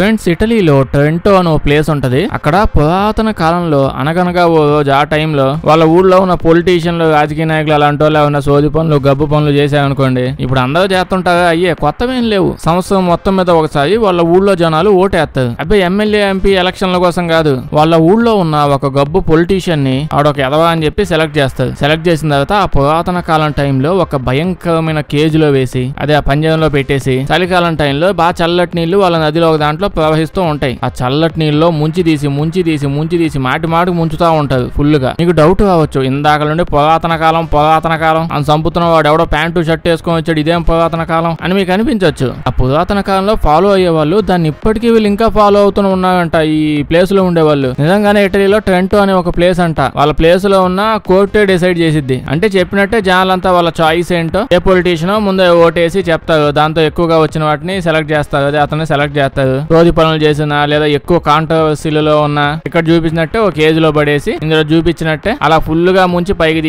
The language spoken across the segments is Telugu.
ఫ్రెండ్స్, ఇటలీలో ట్రెంటో అనే ప్లేస్ ఉంటది. అక్కడ పురాతన కాలంలో అనగనగా ఓ రోజు ఆ టైంలో వాళ్ళ ఊళ్ళో ఉన్న పొలిటీషియన్లు, రాజకీయ నాయకులు అలాంటి వాళ్ళు ఉన్న సోది పనులు, గబ్బు పనులు చేశారనుకోండి, ఇప్పుడు అందరూ చేస్తుంటారు. అయ్యే కొత్తవేం లేవు. సంవత్సరం మొత్తం మీద ఒకసారి వాళ్ళ ఊళ్ళో జనాలు ఓటేస్తారు. అబ్బాయి ఎమ్మెల్యే, ఎంపీ ఎలక్షన్ల కోసం కాదు, వాళ్ళ ఊళ్ళో ఉన్న ఒక గబ్బు పొలిటీషియన్ ని ఆడొక ఎదవా అని చెప్పి సెలెక్ట్ చేస్తారు. సెలెక్ట్ చేసిన తర్వాత ఆ పురాతన కాలం టైంలో ఒక భయంకరమైన కేజ్ లో వేసి అదే ఆ పంజరంలో పెట్టేసి చలికాలం టైంలో బాగా చల్లటి నీళ్లు వాళ్ళ నదిలో ఒక దాంట్లో ప్రవహిస్తూ ఉంటాయి. ఆ చల్లటి నీళ్ళలో ముంచి తీసి మాటికి ముంచుతా ఉంటారు ఫుల్ గా. నీకు డౌట్ రావచ్చు, ఇందాక నుండి పురాతన కాలం అని చంపుతున్న వాడు ఎవడో ప్యాంటు షర్ట్ వేసుకొని వచ్చాడు, ఇదేం పురాతన కాలం అని మీకు అనిపించవచ్చు. ఆ పురాతన కాలంలో ఫాలో అయ్యే వాళ్ళు దాన్ని ఇప్పటికీ వీళ్ళు ఇంకా ఫాలో అవుతూ ఉన్నారంట ఈ ప్లేస్ లో ఉండేవాళ్ళు. నిజంగానే ఇటలీలో ట్రెంటో అనే ఒక ప్లేస్ అంట. వాళ్ళ ప్లేస్ లో ఉన్న కోర్టే డిసైడ్ చేసిద్ది. అంటే చెప్పినట్టే జనాలంతా వాళ్ళ చాయిస్ ఏంటో ఏ పొలిటీషియన్ ముందే ఓటేసి చెప్తారు. దాంతో ఎక్కువగా వచ్చిన వాటిని సెలెక్ట్ చేస్తారు. అదే అతన్ని సెలెక్ట్ చేస్తారు. రోజు పనులు చేసిన లేదా ఎక్కువ కాంట్రవర్సీలలో ఉన్న ఇక్కడ చూపించినట్టే ఒక కేజ్ లో పడేసి ఇందులో చూపించినట్టే అలా ఫుల్ గా ముంచి పైకి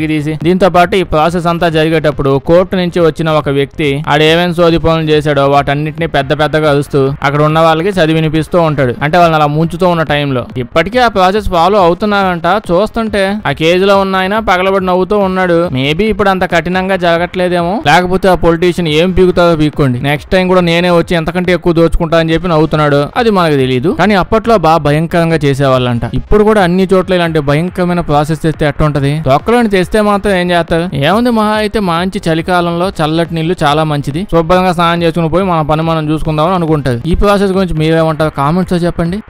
తీసి దీంతో పాటు ఈ ప్రాసెస్ అంతా జరిగేటప్పుడు కోర్టు నుంచి వచ్చిన ఒక వ్యక్తి ఆడేమేం సోది పనులు చేశాడో వాటన్నిటిని పెద్దగా అరుస్తూ అక్కడ ఉన్న వాళ్ళకి చదివి వినిపిస్తూ ఉంటాడు. అంటే వాళ్ళని అలా ముంచుతూ ఉన్న టైంలో ఇప్పటికీ ఆ ప్రాసెస్ ఫాలో అవుతున్నారంట. చూస్తుంటే ఆ కేజ్ లో ఉన్న ఆయన పగలబడి నవ్వుతూ ఉన్నాడు. మేబీ ఇప్పుడు అంత కఠినంగా జరగట్లేదేమో, లేకపోతే ఆ పొలిటీషియన్ ఏం పీకుతారో పీక్కోండి, నెక్స్ట్ టైం కూడా నేనే వచ్చి ఎంతకంటే ఎక్కువ దోచుకుంటా అని చెప్పి నవ్వుతున్నాడు. అది మనకు తెలియదు. కానీ అప్పట్లో బాగా భయంకరంగా చేసేవాళ్ళంట. ఇప్పుడు కూడా అన్ని చోట్ల ఇలాంటి భయంకరమైన ప్రాసెస్ చేస్తే ఎట్టుంటది? తొక్కలోని తెస్తే మాత్రం ఏం చేస్తారు? ఏముంది, మహా అయితే మంచి చలికాలంలో చల్లటి నీళ్లు చాలా మంచిది, శుభ్రంగా స్నానం చేసుకుని పోయి మన పని మనం చూసుకుందామని అనుకుంటది. ఈ ప్రాసెస్ గురించి మీరేమంటారు? కామెంట్స్ లో చెప్పండి.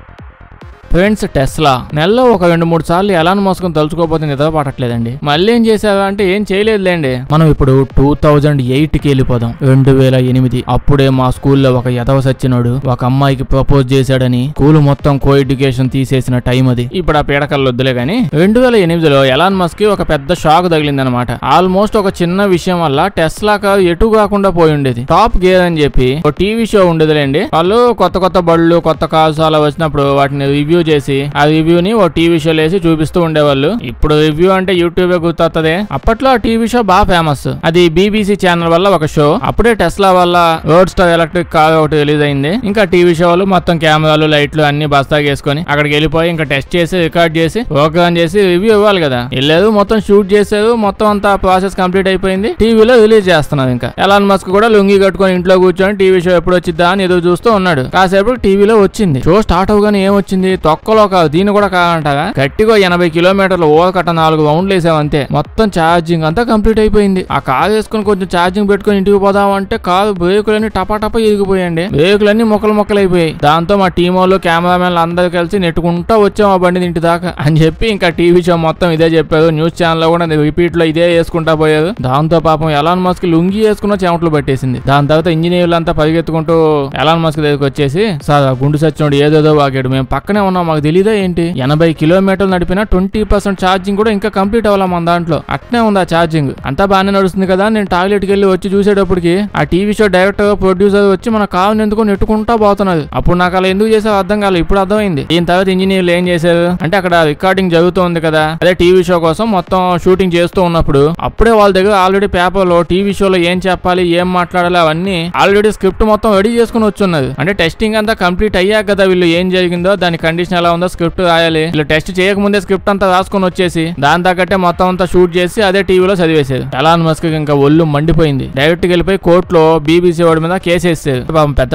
ఫ్రెండ్స్, టెస్లా నెలలో ఒక 2-3 సార్లు ఎలాన్ మస్క్ తలుచుకోకపోతే నిద్ర పట్టట్లేదండి. మళ్ళీ ఏం చేసావా అంటే ఏం చేయలేదులేండి. మనం ఇప్పుడు 2008కి వెళ్ళిపోదాం. 2008 అప్పుడే మా స్కూల్లో ఒక ఎదవ సచ్చినోడు ఒక అమ్మాయికి ప్రపోజ్ చేశాడని స్కూల్ మొత్తం కో ఎడ్యుకేషన్ తీసేసిన టైం అది. ఇప్పుడు ఆ పీడకల్లో వద్దులే గానీ 2008లో ఎలాన్ మస్క్ ఒక పెద్ద షాక్ తగిలిందనమాట. ఆల్మోస్ట్ ఒక చిన్న విషయం వల్ల టెస్లా కారు ఎటు కాకుండా పోయి ఉండేది. టాప్ గేర్ అని చెప్పి ఒక టీవీ షో ఉండేదిలేండి. వాళ్ళు కొత్త బళ్ళు, కొత్త కార్స్ అలా వచ్చినప్పుడు వాటిని రివ్యూ చేసి ఆ రివ్యూని ఓ టీవీ షో లేసి చూపిస్తూ ఉండేవాళ్ళు. ఇప్పుడు రివ్యూ అంటే యూట్యూబ్ గుర్తొస్తుంది. అప్పట్లో ఆ టీవీ షో బాగా ఫేమస్. అది BBC ఛానల్ వల్ల ఒక షో. అప్పుడే టెస్లా వల్ల రోడ్ స్టార్ ఎలక్ట్రిక్ కార్ ఒకటి రిలీజ్ అయింది. ఇంకా టీవీ షోలు మొత్తం కెమెరాలు, లైట్లు అన్ని బస్తాగా వేసుకొని అక్కడికి వెళ్ళిపోయి ఇంకా టెస్ట్ చేసి, రికార్డ్ చేసి, ప్రోగ్రామ్ చేసి రివ్యూ ఇవ్వాలి కదా. వెళ్ళారు, మొత్తం షూట్ చేశారు, మొత్తం అంతా ప్రాసెస్ కంప్లీట్ అయిపోయింది. టీవీలో రిలీజ్ చేస్తున్నారు. ఇంకా ఎలాన్ మస్క్ కూడా లుంగి కట్టుకొని ఇంట్లో కూర్చొని టీవీ షో ఎప్పుడు వచ్చిద్దా అని ఎదురు చూస్తూ ఉన్నాడు. కాసేపు టీవీలో వచ్చింది. షో స్టార్ట్ అవగానే ఏమొచ్చింది? తొక్కలో కాదు, దీన్ని కూడా కాదంటగా గట్టిగా 80 కిలోమీటర్లు ఓకట్ట 4 రౌండ్లు వేసామంతే. మొత్తం ఛార్జింగ్ అంతా కంప్లీట్ అయిపోయింది. ఆ కారు వేసుకుని కొంచెం ఛార్జింగ్ పెట్టుకుని ఇంటికి పోదామంటే కారు బ్రేకులన్నీ టపా ఇరిగిపోయాయండి. బ్రేకులన్నీ మొక్కలైపోయాయి. దాంతో మా టీం వాళ్ళు, కెమెరామెన్లు అందరూ కలిసి నెట్టుకుంటా వచ్చాం ఆ బండి ఇంటి దాకా అని చెప్పి ఇంకా టీవీ షో మొత్తం ఇదే చెప్పారు. న్యూస్ ఛానల్ లో కూడా రిపీట్ లో ఇదే వేసుకుంటా పోయారు. దాంతో పాపం ఎలాన్ మస్క్ లుంగి వేసుకున్న చెమటలు పట్టేసింది. దాని తర్వాత ఇంజనీర్లు అంతా పరిగెత్తుకుంటూ ఎలాన్ మస్క్ దగ్గరికి వచ్చేసి, సార్ గుండు సచ్చినోడు ఏదేదో వాగాడు, మేము పక్కనే ఉన్నాం, మాకు తెలీదా ఏంటి? 80 కిలోమీటర్లు నడిపినా 20% ఛార్జింగ్ కూడా ఇంకా కంప్లీట్ అవ్వాలి మన దాంట్లో. అట్నే ఉంది ఆ ఛార్జింగ్. అంతా బాగానే నడుస్తుంది కదా. నేను టాయిలెట్ కి వెళ్ళి వచ్చి చూసేటప్పటికి ఆ టీవీ షో డైరెక్టర్, ప్రొడ్యూసర్ వచ్చి మన కారుని ఎందుకు నెట్టుకుంటా పోతున్నది. అప్పుడు నాకు అలా ఎందుకు చేసావు అర్థం కాలేదు. ఇప్పుడు అర్థమైంది. దీని తర్వాత ఇంజనీర్లు ఏం చేశారు అంటే, అక్కడ రికార్డింగ్ జరుగుతుంది కదా, అదే టీవీ షో కోసం మొత్తం షూటింగ్ చేస్తూ ఉన్నప్పుడు అప్పుడే వాళ్ళ దగ్గర ఆల్రెడీ పేపర్ లో టీవీ షోలో ఏం చెప్పాలి, ఏం మాట్లాడాలి అవన్నీ ఆల్రెడీ స్క్రిప్ట్ మొత్తం రెడీ చేసుకుని వచ్చున్నది. అంటే టెస్టింగ్ అంతా కంప్లీట్ అయ్యాక కదా వీళ్ళు ఏం జరిగిందో, దాని కండిషన్ ఎలా ఉందో స్క్రిప్ట్ రాయాలి. వీళ్ళు టెస్ట్ చేయకముందే స్క్రిప్ట్ అంతా రాసుకొని వచ్చేసి దాని తగ్గట్టే మొత్తం అంతా షూట్ చేసి అదే టీవీలో చదివేశారు. ఎలాన్ మస్క్ ఇంకా ఒళ్ళు మండిపోయింది. డైరెక్ట్ గా వెళ్ళిపోయి కోర్టులో BBC వాడి మీద కేసు వేసారు.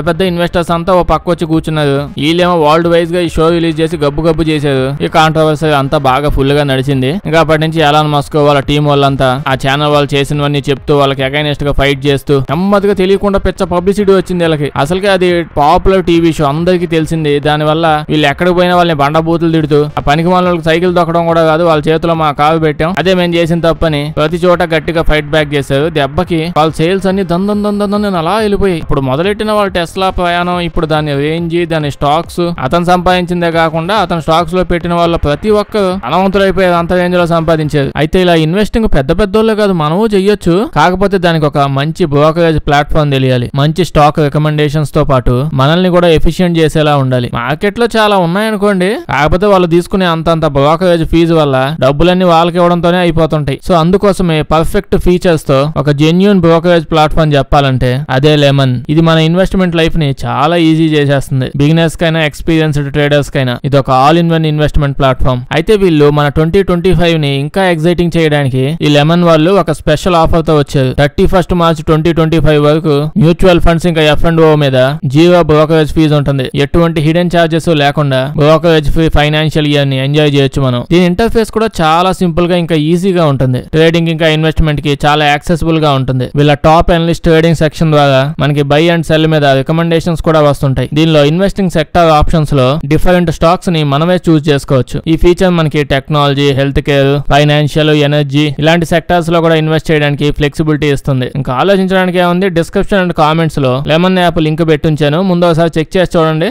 పెద్ద ఇన్వెస్టర్స్ అంతా ఓ పక్క వచ్చి కూర్చున్నారు. వీళ్ళేమో వరల్డ్ వైజ్ గా ఈ షో రిలీజ్ చేసి గబ్బు చేశారు. ఈ కాంట్రవర్సీ అంతా బాగా ఫుల్ గా నడిచింది. ఇంకా అప్పటి నుంచి ఎలాన్ మస్క్ వాళ్ళ టీం వాళ్ళంతా ఆ ఛానల్ వాళ్ళు చేసినవన్నీ చెప్తూ వాళ్ళకి అగైనెస్ట్ గా ఫైట్ చేస్తూ నెమ్మదిగా తెలియకుండా పెద్ద పబ్లిసిటీ వచ్చింది వీళ్ళకి. అసలుకే అది పాపులర్ టీవీ షో, అందరికి తెలిసింది. దాని వల్ల వీళ్ళు ఎక్కడికి పోయినా వాళ్ళని బండబూతులు తిడుతూ, ఆ పనికి వాళ్ళకి సైకిల్ దొక్కడం కూడా కాదు, వాళ్ళ చేతిలో మా కారు పెట్టాం, అదే మేము చేసిన తప్పని ప్రతి చోట గట్టిగా ఫైట్ బ్యాక్ చేశారు. దెబ్బకి వాళ్ళ సేల్స్ అన్ని దందని అలా వెళ్ళిపోయి ఇప్పుడు మొదలెట్టిన వాళ్ళ టెస్లా ప్రయాణం ఇప్పుడు దాని రేంజ్, దాని స్టాక్స్ అతను సంపాదించిందే కాకుండా అతను స్టాక్స్ లో పెట్టిన వాళ్ళ ప్రతి ఒక్కరు అనవంతులైపోయారు. అంత రేంజ్ లో సంపాదించారు. అయితే ఇలా ఇన్వెస్టింగ్ పెద్దోళ్ళే కాదు, మనము చెయ్యొచ్చు. కాకపోతే దానికి ఒక మంచి బ్రోకరేజ్ ప్లాట్ఫామ్ తెలియాలి. మంచి స్టాక్ రికమెండేషన్స్ తో పాటు మనల్ని కూడా ఎఫిషియెంట్ చేసేలా ఉండాలి. మార్కెట్ లో చాలా ఉన్నాయి అనుకోండి, కాకపోతే వాళ్ళు తీసుకునే అంతంత బ్రోకరేజ్ ఫీజు వల్ల డబ్బులన్నీ వాళ్ళకి ఇవ్వడంతోనే అయిపోతుంటాయి. సో అందుకోసమే పర్ఫెక్ట్ ఫీచర్స్ తో ఒక జెన్యూన్ బ్రోకరేజ్ ప్లాట్ఫామ్ చెప్పాలంటే అదే లెమన్. ఇది మన ఇన్వెస్ట్మెంట్ లైఫ్ ని చాలా ఈజీ చేసేస్తుంది. బిగినర్స్ కైనా ఎక్స్పీరియన్స్డ్ ట్రేడర్స్ కైనా ఇది ఒక all in one investment platform. అయితే వీళ్ళు మన 2025 ని ఇంకా ఎగ్జైటింగ్ చేయడానికి ఈ లెమన్ వాళ్ళు ఒక స్పెషల్ ఆఫర్ తో వచ్చారు. 31 మార్చ్ 2025 వరకు మ్యూచువల్ ఫండ్స్ ఇంకా F&O మీద జీరో బ్రోకరేజ్ ఫీజు ఉంటుంది. ఎటువంటి హిడెన్ చార్జెస్ లేకుండా బ్రోకరేజ్ ఫ్రీ ఫైనాన్షియల్ ఇయర్ ని ఎంజాయ్ చేయొచ్చు మనం. దీని ఇంటర్ఫేస్ కూడా చాలా సింపుల్ గా ఇంకా ఈజీగా ఉంటుంది. ట్రేడింగ్ ఇంకా ఇన్వెస్ట్మెంట్ కి చాలా యాక్సెసిబుల్ గా ఉంటుంది. వీళ్ళ టాప్ అనలిస్ట్ ట్రేడింగ్ సెక్షన్ ద్వారా మనకి బై అండ్ సెల్ మీద రికమెండేషన్స్ కూడా వస్తుంటాయి. దీనిలో ఇన్వెస్టింగ్ సెక్టర్ ఆప్షన్స్ లో డిఫరెంట్ స్టాక్స్ ని మనమే చూస్ చేసుకోవచ్చు. ఈ ఫీచర్ మనకి technology, health care, financial, energy ఇలాంటి సెక్టర్స్ లో కూడా ఇన్వెస్ట్ చేయడానికి ఫ్లెక్సిబిలిటీ ఇస్తుంది. ఇంకా ఆలోచించడానికి ఏముంది, డిస్క్రిప్షన్ అండ్ కామెంట్స్ లో లెమన్ యాప్ లింక్ పెట్టుంచాను, ముందు ఒకసారి చెక్ చేసి చూడండి.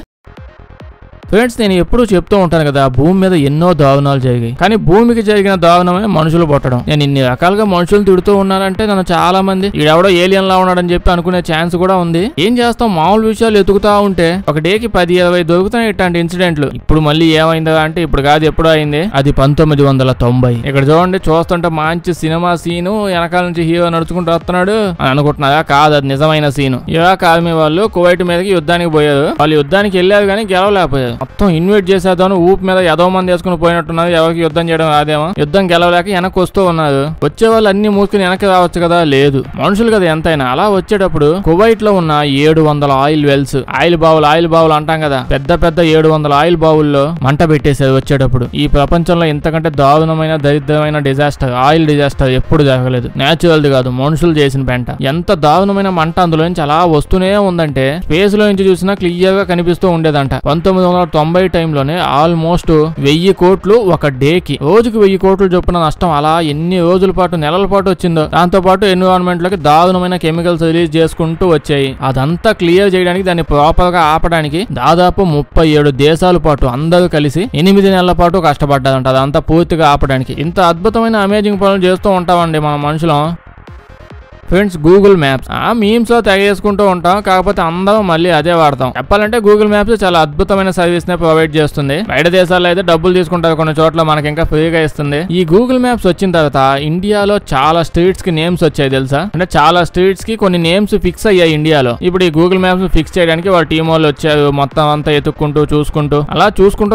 ఫ్రెండ్స్, నేను ఎప్పుడూ చెప్తూ ఉంటాను కదా, భూమి మీద ఎన్నో దారుణాలు జరిగాయి, కానీ భూమికి జరిగిన దారుణమే మనుషులు పుట్టడం. నేను ఇన్ని రకాలుగా మనుషులు తిడుతూ ఉన్నానంటే నన్ను చాలా మంది ఈడెవడో ఏలియన్ లా ఉన్నాడని చెప్పి అనుకునే ఛాన్స్ కూడా ఉంది. ఏం చేస్తాం, మామూలు విషయాలు ఎతుకుతా ఉంటే ఒక డేకి 10-20 దొరుకుతున్నాయి ఇట్లాంటి ఇన్సిడెంట్లు. ఇప్పుడు మళ్ళీ ఏమైందా అంటే ఇప్పుడు కాదు, ఎప్పుడు అయింది, అది 1990. ఇక్కడ చూడండి, చూస్తుంటే మంచి సినిమా సీను, వెనకాల నుంచి హీరో నడుచుకుంటూ వస్తున్నాడు అని అనుకుంటున్నారా? కాదు, అది నిజమైన సీను. ఇరాక్ ఆర్మీ వాళ్ళు కువైట్ మీదకి యుద్ధానికి పోయారు. వాళ్ళు యుద్ధానికి వెళ్ళారు కానీ గెలవలేకపోయారు. మొత్తం ఇన్వైట్ చేసేదాను ఊపు మీద ఏదో మంది వేసుకుని పోయినట్టున్నారు. ఎవరికి యుద్ధం చేయడం రాదేమో, యుద్ధం గెలవలేక వెనక్కి వస్తూ ఉన్నారు. వచ్చే వాళ్ళు అన్ని మూసుకుని వెనక్కి రావచ్చు కదా, లేదు, మనుషులు కదా ఎంతైనా. అలా వచ్చేటప్పుడు కువైట్ లో ఉన్న 700 ఆయిల్ వెల్స్, ఆయిల్ బావులు అంటాం కదా, పెద్ద 700 ఆయిల్ బావుల్లో మంట పెట్టేశారు వచ్చేటప్పుడు. ఈ ప్రపంచంలో ఇంతకంటే దారుణమైన దరిద్రమైన డిజాస్టర్, ఆయిల్ డిజాస్టర్ ఎప్పుడు జరగలేదు. నేచురల్ది కాదు, మనుషులు చేసిన పెంట. ఎంత దారుణమైన మంట అందులో నుంచి అలా వస్తూనే ఉందంటే స్పేస్ లో నుంచి చూసినా క్లియర్ గా కనిపిస్తూ ఉండేదంట. 1990 టైంలోనే ఆల్మోస్ట్ 1000 కోట్లు ఒక డేకి, రోజుకి 1000 కోట్లు చొప్పున నష్టం. అలా ఎన్ని రోజుల పాటు, నెలల పాటు వచ్చిందో. దాంతో పాటు ఎన్విరాన్మెంట్ లోకి దారుణమైన కెమికల్స్ రిలీజ్ చేసుకుంటూ వచ్చాయి. అదంతా క్లియర్ చేయడానికి, దాన్ని ప్రాపర్ గా ఆపడానికి దాదాపు 37 దేశాల పాటు అందరూ కలిసి 8 నెలల పాటు కష్టపడ్డారంట అదంతా పూర్తిగా ఆపడానికి. ఇంత అద్భుతమైన అమేజింగ్ పనులు చేస్తూ ఉంటామండి మన మనుషులం. ఫ్రెండ్స్, గూగుల్ మ్యాప్స్ మీమ్స్ లో తెగ చేసుకుంటూ ఉంటాం, కాకపోతే అందరం మళ్ళీ అదే వాడతాం. చెప్పాలంటే గూగుల్ మ్యాప్స్ చాలా అద్భుతమైన సర్వీస్ ని ప్రొవైడ్ చేస్తుంది. బయట దేశాల్లో అయితే డబ్బులు తీసుకుంటారు, కొన్ని చోట్ల మనకి ఇంకా ఫ్రీగా ఇస్తుంది. ఈ గూగుల్ మ్యాప్స్ వచ్చిన తర్వాత ఇండియాలో చాలా స్ట్రీట్స్ కి నేమ్స్ వచ్చాయి తెలుసా. అంటే చాలా స్ట్రీట్స్ కి కొన్ని నేమ్స్ ఫిక్స్ అయ్యాయి ఇండియాలో. ఇప్పుడు ఈ గూగుల్ మ్యాప్స్ ఫిక్స్ చేయడానికి వాళ్ళ టీం వాళ్ళు వచ్చారు, మొత్తం అంతా ఎత్తుక్కుంటూ చూసుకుంటూ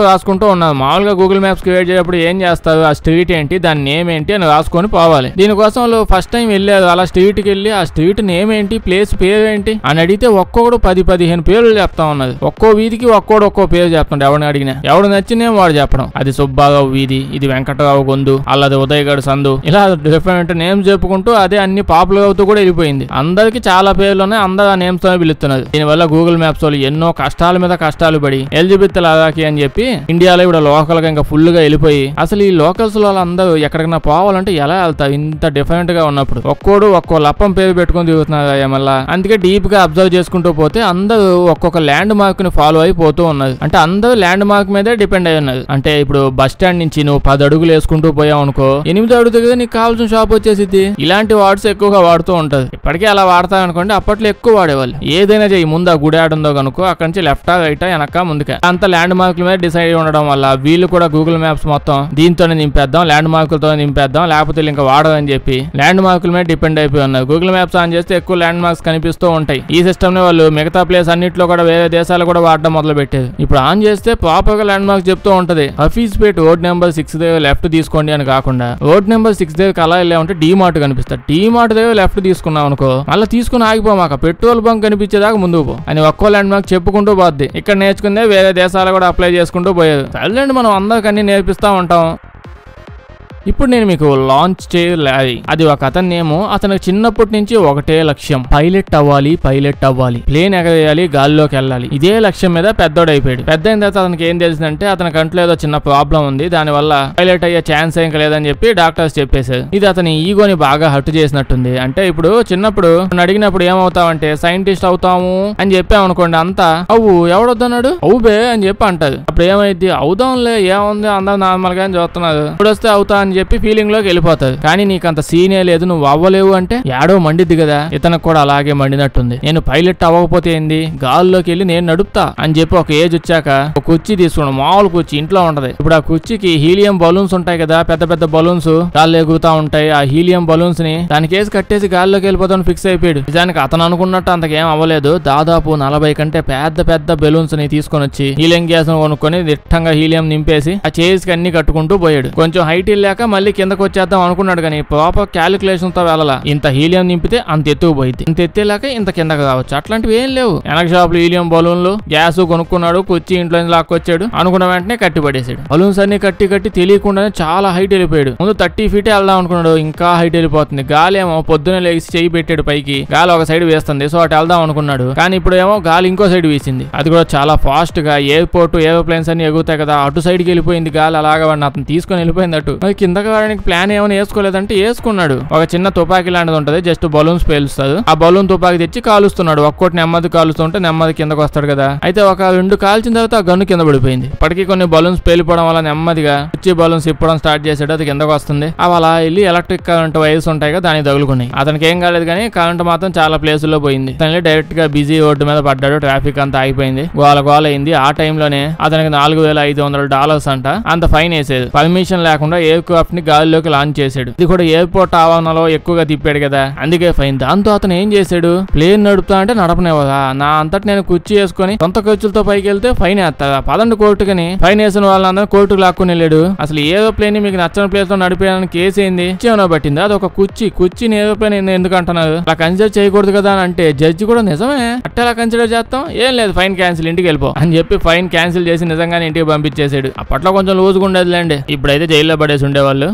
రాసుకుంటూ ఉన్నారు. మామూలుగా గూగుల్ మ్యాప్స్ క్రియేట్ చేసేటప్పుడు ఏం చేస్తారు, ఆ స్ట్రీట్ ఏంటి, దాని నేమ్ ఏంటి అని రాసుకొని పోవాలి. దీనికోసం వాళ్ళు ఫస్ట్ టైం వెళ్ళారు, అలా స్ట్రీట్ వెళ్ళి ఆ స్ట్రీట్ నేమ్ ఏంటి, ప్లేస్ పేరు ఏంటి అని అడిగితే ఒక్కొక్కడు 10-15 పేర్లు చెప్తా ఉన్నది. ఒక్కో వీధికి ఒక్కో పేరు చెప్తుండే. ఎవరిని అడిగినా ఎవడు నచ్చినేం వాడు చెప్పడం. అది సుబ్బారావు వీధి, ఇది వెంకటరావు గొందు, అల్లది ఉదయగఢ్ సందు, ఇలా డిఫరెంట్ నేమ్స్ చెప్పుకుంటూ అదే అన్ని పాపులర్ అవుతూ కూడా వెళ్ళిపోయింది. అందరికి చాలా పేర్లు ఉన్నాయి, అందరూ ఆ నేమ్స్ తోనే పిలుస్తున్నారు. దీనివల్ల గూగుల్ మ్యాప్స్ వాళ్ళు ఎన్నో కష్టాల మీద కష్టాలు పడి ఎలిజబెత్ లదాఖీ అని చెప్పి ఇండియాలో ఇప్పుడు లోకల్ గా ఇంకా ఫుల్ గా వెళ్ళిపోయి, అసలు ఈ లోకల్స్ వాళ్ళందరూ ఎక్కడికైనా పోవాలంటే ఎలా వెళ్తారు ఇంత డిఫరెంట్ గా ఉన్నప్పుడు. ఒక్కో లప్పం పేరు పెట్టుకుని తిరుగుతున్నారు మళ్ళా. అందుకే డీప్ గా అబ్జర్వ్ చేసుకుంటూ పోతే అందరూ ఒక్కొక్క ల్యాండ్ మార్క్ ని ఫాలో అయిపోతూ ఉన్నారు. అంటే అందరూ ల్యాండ్ మార్క్ మీదే డిపెండ్ అయి ఉన్నారు. అంటే ఇప్పుడు బస్ స్టాండ్ నుంచి నువ్వు 10 అడుగులు వేసుకుంటూ పోయావు అనుకో, 8 అడుగుతుంది కదా నీకు కావాల్సిన షాప్ వచ్చేసిద్ది. ఇలాంటి వర్డ్స్ ఎక్కువగా వాడుతూ ఉంటది. ఇప్పటికే అలా వాడతావు అనుకోండి, అప్పట్లో ఎక్కువ వాడేవాళ్ళు. ఏదైనా చెయ్యి, ముందు ఆ గుడి ఆడుందో కనుకో, అక్కడి నుంచి లెఫ్టా రైటా వెనక ముందుకే అంత ల్యాండ్ మార్కుల మీద డిసైడ్ ఉండడం వల్ల వీళ్ళు కూడా గూగుల్ మ్యాప్స్ మొత్తం దీంతోనే నింపేద్దాం, ల్యాండ్ మార్కులతో నింపేద్దాం, లేకపోతే ఇంకా వాడదని చెప్పి ల్యాండ్ మార్కుల మీద డిపెండ్ అయిపోయి ఉన్నారు. గూగుల్ మ్యాప్స్ ఆన్ చేస్తే ఎక్కువ ల్యాండ్ మార్క్స్ కనిపిస్తూ ఉంటాయి. ఈ సిస్టమ్ ని వాళ్ళు మిగతా ప్లేస్ అన్నిట్లో కూడా వేరే దేశాలు కూడా వాడడం మొదలు పెట్టేది. ఇప్పుడు ఆన్ చేస్తే ప్రాపర్ గా ల్యాండ్ మార్క్స్ చెప్తూ ఉంటది. హఫీజ్పేట్ రోడ్ నెంబర్ 6 దగ్గర లెఫ్ట్ తీసుకోండి అని కాకుండా రోడ్ నెంబర్ 6 దగ్గర అలా వెళ్ళామంటే డీమార్ట్ కనిపిస్తుంది. డీమార్ట్ దగ్గర లెఫ్ట్ తీసుకున్నాం అనుకో, మళ్ళీ తీసుకుని ఆగిపోమాక పెట్రోల్ బంక్ కనిపించేదాకా ముందుకు పో అని ఒక్కో ల్యాండ్ మార్క్ చెప్పుకుంటూ పోద్ది. ఇక్కడ నేర్చుకుందే వేరే దేశాలు కూడా అప్లై చేసుకుంటూ పోయేది. సరేండి, మనం అందరికి అన్ని నేర్పిస్తా ఉంటాం. ఇప్పుడు నేను మీకు లాంచ్ చేయాలి. అది ఒక అతన్నేమో, అతనికి చిన్నప్పటి నుంచి ఒకటే లక్ష్యం, పైలట్ అవ్వాలి, ప్లేన్ ఎగరేయాలి, గాల్లోకి వెళ్ళాలి. ఇదే లక్ష్యం మీద పెద్దోడైపోయాడు. పెద్ద అయిన తర్వాత అతనికి ఏం తెలిసిందంటే అతని కంట్లో ఏదో చిన్న ప్రాబ్లం ఉంది, దాని వల్ల పైలట్ అయ్యే ఛాన్స్ ఏం లేదని చెప్పి డాక్టర్స్ చెప్పేశారు. ఇది అతని ఈగోని బాగా హర్ట్ చేసినట్టుంది. అంటే ఇప్పుడు చిన్నప్పుడు అడిగినప్పుడు ఏమవుతావంటే సైంటిస్ట్ అవుతాము అని చెప్పామనుకోండి, అంతా అవు ఎవడొద్దన్నాడు అవుబే అని చెప్పి అంటారు. అప్పుడు ఏమైంది, అవుదాంలే ఏముంది అందరూ నార్మల్ గా చూస్తున్నారు, ఇప్పుడు వస్తే అవుతా అని అని చెప్పి ఫీలింగ్ లోకి వెళ్ళిపోతారు. కానీ నీకు అంత సీనే లేదు, నువ్వు అవ్వలేవు అంటే యాడో మండిద్ది కదా. ఇతనికి కూడా అలాగే మండినట్టుంది. నేను పైలట్ అవ్వకపోతే ఏంది, గాల్లోకి వెళ్ళి నేను నడుపుతా అని చెప్పి ఒక ఏజ్ వచ్చాక ఒక కుర్చీ తీసుకున్నాడు. మామూలు కుర్చీ ఇంట్లో ఉంటది. ఇప్పుడు ఆ కుర్చీకి హీలియం బలూన్స్ ఉంటాయి కదా, పెద్ద పెద్ద బలూన్స్ గాల్లో ఎగురుతా ఉంటాయి. ఆ హీలియం బలూన్స్ ని దానికి వేసి కట్టేసి గాల్లోకి వెళ్ళిపోతాను ఫిక్స్ అయిపోయాడు. నిజానికి అతను అనుకున్నట్టు అంతకేం అవ్వలేదు. దాదాపు 40 కంటే పెద్ద పెద్ద బెలూన్స్ ని తీసుకొని వచ్చి హీలియం గ్యాస్ కొనుక్కొని దిట్టంగా హీలియం నింపేసి ఆ చైర్స్ కి అన్ని కట్టుకుంటూ పోయాడు. కొంచెం హైట్ వెళ్ళాక మళ్ళీ కిందకు వచ్చేద్దాం అనుకున్నాడు కానీ ప్రాపర్ క్యాలిక్యులేషన్ తో వెళ్ళాల. ఇంత హీలియం నింపితే అంత ఎత్తుకు పోయింది, ఇంత ఎత్తేలాక ఇంత కిందకు రావచ్చు. అట్లాంటివి ఏం లేవు. వెనక షాప్ లో హీలియం బలూన్లు గ్యాస్ కొనుక్కున్నాడు, కుర్చీ ఇంట్లో లాక్కొచ్చాడు. అనుకున్న వెంటనే కట్టి పడేసాడు. బలూన్స్ అన్ని కట్టి తెలియకుండానే చాలా హైట్ వెళ్ళిపోయాడు. ముందు 30 feet వెళ్దాం అనుకున్నాడు, ఇంకా హైట్ వెళ్ళిపోతుంది. గాలి ఏమో పొద్దునే లేచి చేయి పెట్టాడు పైకి, గాలి ఒక సైడ్ వేస్తుంది. సో అటు వెళ్దాం అనుకున్నాడు. కానీ ఇప్పుడు ఏమో గాలి ఇంకో సైడ్ వీసింది. అది కూడా చాలా ఫాస్ట్ గా. ఎయిర్పోర్ట్ ఏరోప్లేన్స్ అన్ని ఎగురుతాయి కదా, అటు సైడ్ కి వెళ్ళిపోయింది గాలి. అలాగా వాడిని అతను తీసుకొని వెళ్ళిపోయింది అటు. మరి కిందకి వాడికి ప్లాన్ ఏమైనా వేసుకోలేదంటే వేసుకున్నాడు. ఒక చిన్న తుపాకీ లాంటిది ఉంటది, జస్ట్ బలూన్స్ పేలుస్తాడు. ఆ బలూన్ తుపాకీ తెచ్చి కాలుస్తున్నాడు. ఒక్కోటి నెమ్మది కాలుస్తుంటే నెమ్మది కిందకు వస్తాడు కదా. అయితే ఒక 2 కాల్చిన తర్వాత ఆ గన్ను కింద పడిపోయింది. ఇప్పటికీ కొన్ని బలూన్స్ పేలిపోవడం వల్ల నెమ్మదిగా వచ్చి బలూన్స్ ఇప్పడం స్టార్ట్ చేసాడు. అది కిందకు వస్తుంది. అవి అలా వెళ్ళి ఎలక్ట్రిక్ కరెంట్ వైర్స్ ఉంటాయి కదా, దానికి తగులుకున్నాయి. అతనికి ఏం కాలేదు కానీ కరెంట్ మాత్రం చాలా ప్లేసుల్లో పోయింది. అతను డైరెక్ట్ గా బిజీ రోడ్డు మీద పడ్డాడు. ట్రాఫిక్ అంతా ఆగిపోయింది, గోల అయింది. ఆ టైంలోనే అతనికి $4,500 అంట అంత ఫైన్ వేసేది. పర్మిషన్ లేకుండా ఎయిర్ క్రాఫ్ట్ ని గాలిలోకి లాంచ్ చేశాడు. ఇది కూడా ఎయిర్పోర్ట్ ఆవరణలో ఎక్కువగా తిప్పాడు కదా, అందుకే ఫైన్. దాంతో అతను ఏం చేశాడు, ప్లేన్ నడుపుతా అంటే నడపనేవదా, నా అంతటి నేను కుర్చీ వేసుకొని సొంత ఖర్చులతో పైకి వెళ్తే ఫైన్ వేస్తా. పదండి కోర్టుకని ఫైన్ వేసిన వాళ్ళందరూ కోర్టుకు లాక్కుని వెళ్ళాడు. అసలు ఏరోప్లేన్ ని మీకు నచ్చని ప్లేస్ లో నడిపేయడానికి కేసు ఏంది, ఏమైనా పట్టింది. అది ఒక కుర్చీని ఏరోప్లేన్ ఎందుకు అంటున్నారు, అలా కన్సిడర్ చేయకూడదు కదా అని అంటే జడ్జి కూడా నిజమే అట్లా అలా కన్సిడర్ చేస్తాం, ఏం లేదు ఫైన్ క్యాన్సిల్, ఇంటికి వెళ్ళిపో అని చెప్పి ఫైన్ క్యాన్సిల్ చేసి నిజంగానే ఇంటికి పంపించేశాడు. అప్పట్లో కొంచెం లూజ్గా ఉండేదిలేండి, ఇప్పుడైతే జైల్లో పడేసి ఉండేవాళ్ళు.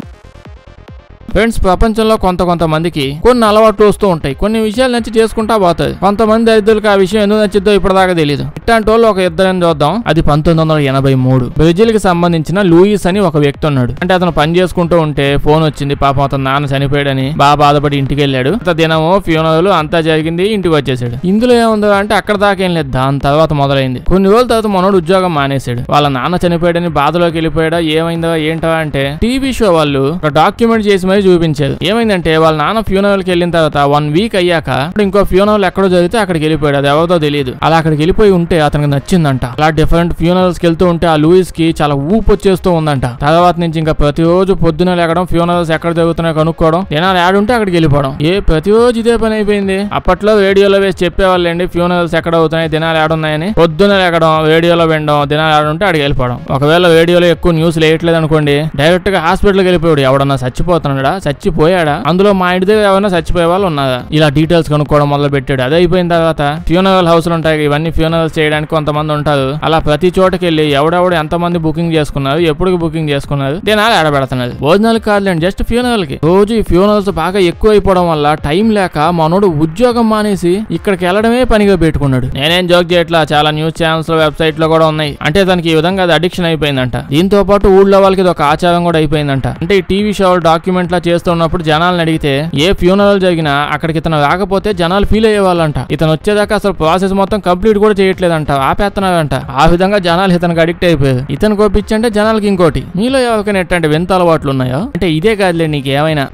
ఫ్రెండ్స్, ప్రపంచంలో కొంతమందికి కొన్ని అలవాట్లు వస్తూ ఉంటాయి. కొన్ని విషయాలు నచ్చి చేసుకుంటా పోతాయి. కొంతమంది దరిద్రులకు ఆ విషయం ఎందుకు నచ్చిద్దో ఇప్పటిదాకా తెలియదు. ఇట్లాంటి వాళ్ళు ఒక ఇద్దరని చూద్దాం. అది 1983 బ్రెజిల్ కి సంబంధించిన లూయిస్ అని ఒక వ్యక్తి ఉన్నాడు. అంటే అతను పని చేసుకుంటూ ఉంటే ఫోన్ వచ్చింది. పాపం అతను నాన్న చనిపోయాడని బాగా బాధపడి ఇంటికి వెళ్ళాడు. దినము ఫ్యూనరల్ అంతా జరిగింది, ఇంటికి వచ్చేసాడు. ఇందులో ఏముందో అంటే అక్కడ దాకా ఏం లేదు, దాని తర్వాత మొదలైంది. కొన్ని రోజుల తర్వాత మనోడు ఉద్యోగం మానేశాడు. వాళ్ళ నాన్న చనిపోయాడని బాధలోకి వెళ్ళిపోయాడా, ఏమైందో ఏంటో అంటే టీవీ షో వాళ్ళు ఒక డాక్యుమెంట్ చేసి మరి చూపించారు. ఏమైందంటే వాళ్ళ నాన్న ఫ్యూనరల్ కి వెళ్ళిన తర్వాత 1 వీక్ అయ్యాక ఇంకో ఫ్యూనరల్ ఎక్కడో జరిగితే అక్కడికి వెళ్ళిపోయాడు. అది ఎవరితో తెలియదు. అలా అక్కడికి వెళ్ళిపోయి ఉంటే అతనికి నచ్చిందంట. అలా డిఫరెంట్ ఫ్యూనరల్స్ కి వెళ్తూ ఉంటే ఆ లూయిస్ కి చాలా ఊపు వచ్చేస్తూ ఉందంట. తర్వాత నుంచి ఇంకా ప్రతిరోజు పొద్దున లేకడం, ఫ్యూనరల్స్ ఎక్కడ జరుగుతున్నాయో కనుక్కోవడం, జనాలు యాడ్ ఉంటే అక్కడికి వెళ్ళిపోవడం. ప్రతిరోజు ఇదే పని అయిపోయింది. అప్పట్లో రేడియోలో వేసి చెప్పేవాళ్ళండి ఫ్యూనరల్స్ ఎక్కడ అవుతున్నాయి, దినాలు యాడ్ ఉన్నాయని. పొద్దున లేకడం, రేడియోలో వినడం, దినాలు యాడ్ ఉంటే అక్కడికి వెళ్ళిపోవడం. ఒకవేళ రేడియోలో ఎక్కువ న్యూస్ లేయట్లేదు అనుకోండి, డైరెక్ట్ గా హాస్పిటల్కి వెళ్ళిపోయాడు. ఎవడన్నా చచ్చిపోతున్నాడా, చచ్చిపోయాడా, అందులో మా ఇంటి దగ్గర ఎవరైనా చచ్చిపోయే వాళ్ళు ఉన్నారా, ఇలా డీటెయిల్స్ కనుక్కోవడం మొదలు పెట్టాడు. అదే అయిపోయిన తర్వాత ఫ్యూనరల్ హౌస్లు ఉంటాయి, ఇవన్నీ ఫ్యూనరల్స్ చేయడానికి కొంతమంది ఉంటారు. అలా ప్రతి చోటకి వెళ్ళి ఎవడెవడు ఎంతమంది బుకింగ్ చేసుకున్నారు, ఎప్పుడు బుకింగ్ చేసుకున్నారు, దినాలు ఆడబెడుతున్నారు. భోజనాలు కాదులేండి, జస్ట్ ఫ్యూనరల్ కి. రోజు ఈ ఫ్యూనరల్స్ బాగా ఎక్కువ అయిపోవడం వల్ల టైం లేక మనోడు ఉద్యోగం మానేసి ఇక్కడికి వెళ్ళడమే పనిగా పెట్టుకున్నాడు. నేనేం జోక్ చేయట్లా, చాలా న్యూస్ ఛానల్స్ లో వెబ్సైట్ లో కూడా ఉన్నాయి. అంటే తనకి ఈ విధంగా అది అడిక్షన్ అయిపోయిందంట. దీంతో పాటు ఊళ్ళో వాళ్ళకి ఇది ఒక ఆచారం కూడా అయిపోయిందంట. అంటే ఈ టీవీ షో డాక్యుమెంట్ లా చేస్తున్నప్పుడు జనాలను అడిగితే ఏ ఫ్యూనరల్ జరిగినా అక్కడికి ఇతను రాకపోతే జనాలు ఫీల్ అయ్యేవాళ్ళంట. ఇతను వచ్చేదాకా అసలు ప్రాసెస్ మొత్తం కంప్లీట్ కూడా చేయట్లేదంట, ఆపేస్తున్నాడంట. ఆ విధంగా జనాలు ఇతనికి అడిక్ట్ అయిపోయారు. ఇతను కోపించంటే జనాలకి ఇంకోటి. మీలో ఎవరికైనా ఎట్లాంటి వింత అలవాట్లు ఉన్నాయో, అంటే ఇదే కాదులే నీకు ఏమైనా.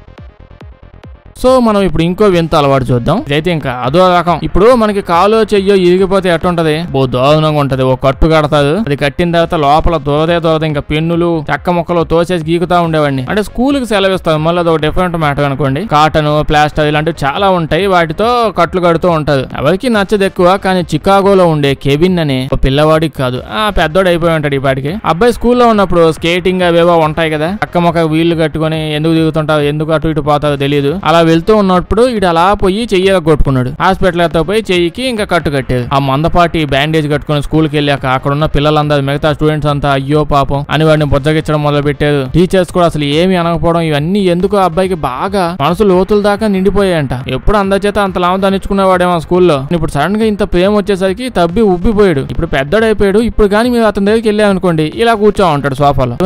సో మనం ఇప్పుడు ఇంకో వింత అలవాటు చూద్దాం. ఇదైతే ఇంకా అదో రకం. ఇప్పుడు మనకి కాలో చెయ్యో ఇరిగిపోతే ఎట్టుంటది, దారుణంగా ఉంటది. ఓ కట్టు కడతారు, అది కట్టిన తర్వాత లోపల దొరదే ఇంకా పెన్నులు చెక్క ముక్కలు తోసేసి గీకుతా ఉండేవాడిని. అంటే స్కూల్ కి సెలవిస్తారు, మళ్ళీ అది ఒక డిఫరెంట్ మ్యాటర్ అనుకోండి. కాటన్, ప్లాస్టర్ ఇలాంటివి చాలా ఉంటాయి, వాటితో కట్లు కడుతూ ఉంటారు. ఎవరికి నచ్చదు ఎక్కువ. కానీ చికాగోలో ఉండే కెవిన్ అనే ఒక పిల్లవాడికి కాదు, పెద్దోడు అయిపోయి ఉంటాడు ఈ పాటికి. అబ్బాయి స్కూల్లో ఉన్నప్పుడు స్కేటింగ్ అవేవో ఉంటాయి కదా, చక్క మొక్క వీళ్ళు కట్టుకుని ఎందుకు దిగుతుంటారు, ఎందుకు అటు ఇటు పోతారో తెలియదు. అలా వెళ్తూ ఉన్నప్పుడు ఇటు అలా పోయి చెయ్యి కొట్టుకున్నాడు. హాస్పిటల్ తో పోయి చెయ్యికి ఇంకా కట్టు కట్టేది. ఆ మందపాటి బ్యాండేజ్ కట్టుకుని స్కూల్ కి వెళ్ళాక అక్కడ ఉన్న పిల్లలందరూ, మిగతా స్టూడెంట్స్ అంతా అయ్యో పాపం అని వాడిని బొజ్జగించడం మొదలు పెట్టారు. టీచర్స్ కూడా అసలు ఏమి అనకపోవడం, ఇవన్నీ ఎందుకు అబ్బాయికి బాగా మనసు లోతుల దాకా నిండిపోయాయంట. ఎప్పుడు అందరి చేత అంత లాభం దానిచ్చుకునేవాడేమో స్కూల్లో. ఇప్పుడు సడన్ గా ఇంత ప్రేమ వచ్చేసరికి తబ్బి ఉబ్బిపోయాడు. ఇప్పుడు పెద్దడైపోయాడు. ఇప్పుడు కానీ మీరు అతని దగ్గరికి వెళ్ళామనుకోండి, ఇలా కూర్చో ఉంటాడు సోఫాలో.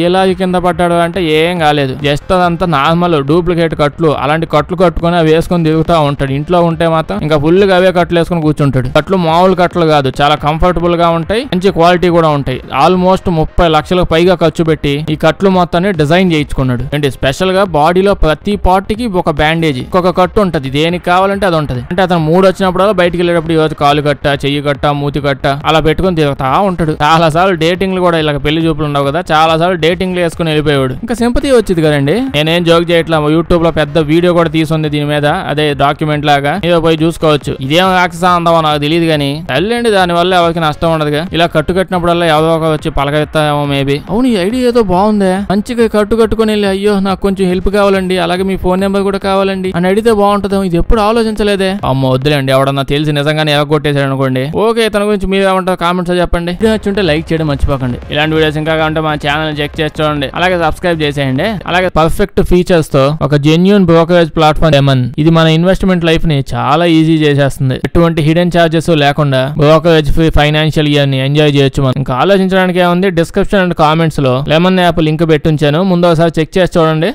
ఎలా కింద పడ్డాడు అంటే ఏం కాలేదు, జస్ట్ అదంతా నార్మల్ డూప్లికేట్ కట్లు. అలాంటి కట్లు కట్లు కట్టుకొని అవి వేసుకొని తిరుగుతా ఉంటాడు. ఇంట్లో ఉంటే మాత్రం ఇంకా ఫుల్ గా అవే కట్లు వేసుకొని కూర్చుంటాడు. కట్లు మామూలు కట్లు కాదు, చాలా కంఫర్టబుల్ గా ఉంటాయి, మంచి క్వాలిటీ కూడా ఉంటాయి. ఆల్మోస్ట్ 30 లక్షలకు పైగా ఖర్చు పెట్టి ఈ కట్లు మొత్తాన్ని డిజైన్ చేయించుకున్నాడు. అంటే స్పెషల్ గా బాడీలో ప్రతి పార్ట్ కి ఒక బ్యాండేజ్, ఒక కట్టు ఉంటది, దేనికి కావాలంటే అది ఉంటది. అంటే అతను మూడు వచ్చినప్పుడు బయటికి వెళ్ళేటప్పుడు ఈరోజు కాలు కట్ట, చెయ్యి కట్ట, మూతి కట్ట అలా పెట్టుకుని తిరుగుతా ఉంటాడు. చాలా సార్లు డేటింగ్లు కూడా ఇలా పెళ్లి చూపులు ఉండవు కదా, చాలా సార్లు డేటింగ్లు వేసుకుని వెళ్ళిపోయాడు. ఇంకా సింపతి వచ్చింది కదండి. నేనేం జోక్ చేయట్లా, యూట్యూబ్ లో పెద్ద వీడియో కూడా తీసుంది దీని మీద, అదే డాక్యుమెంట్ లాగా, ఏదో పోయి చూసుకోవచ్చు. ఇదేం రాక్షస అందమో నాకు తెలియదు కానీ తల్లండి, దాని వల్ల ఎవరికి నష్టం ఉండదుగా. ఇలా కట్టు కట్టినప్పుడల్లా ఎవరో ఒక వచ్చి పలకెత్తామో మేబీ. అవును, ఈ ఐడియా ఏదో బాగుందే, మంచిగా కట్టు కట్టుకుని వెళ్ళి అయ్యో నాకు కొంచెం హెల్ప్ కావాలండి, అలాగే మీ ఫోన్ నెంబర్ కూడా కావాలండి అని అడిగితే బాగుంటుందో. ఇది ఎప్పుడు ఆలోచించలేదే. అమ్మ వద్దులేండి, ఎవడన్నా తెలిసి నిజంగానే ఎగొట్టేశాడు అనుకోండి. ఓకే, తన గురించి మీరు ఏమంటారు కామెంట్స్ చెప్పండి. వీడియో నచ్చుంటే లైక్ చేయడం మర్చిపోకండి. ఇలాంటి వీడియోస్ ఇంకా కావాలంటే మా ఛానల్ చెక్ చేసి చూడండి, అలాగే సబ్స్క్రైబ్ చేసేయండి. అలాగే పర్ఫెక్ట్ ఫీచర్స్ తో ఒక జెన్యూన్ బ్రోకరేజ్ ప్లాట్ఫామ్ లెమన్, ఇది మన ఇన్వెస్ట్మెంట్ లైఫ్ ని చాలా ఈజీ చేసేస్తుంది. ఎటువంటి హిడెన్ చార్జెస్ లేకుండా బ్రోకరేజ్ ఫ్రీ ఫైనాన్షియల్ ఇయర్ ని ఎంజాయ్ చేయొచ్చు. మనం ఇంకా ఆలోచించడానికి ఏముంది, డిస్క్రిప్షన్ అండ్ కామెంట్స్ లో లెమన్ యాప్ లింక్ పెట్టుంచాను, ముందు ఒకసారి చెక్ చేసి చూడండి.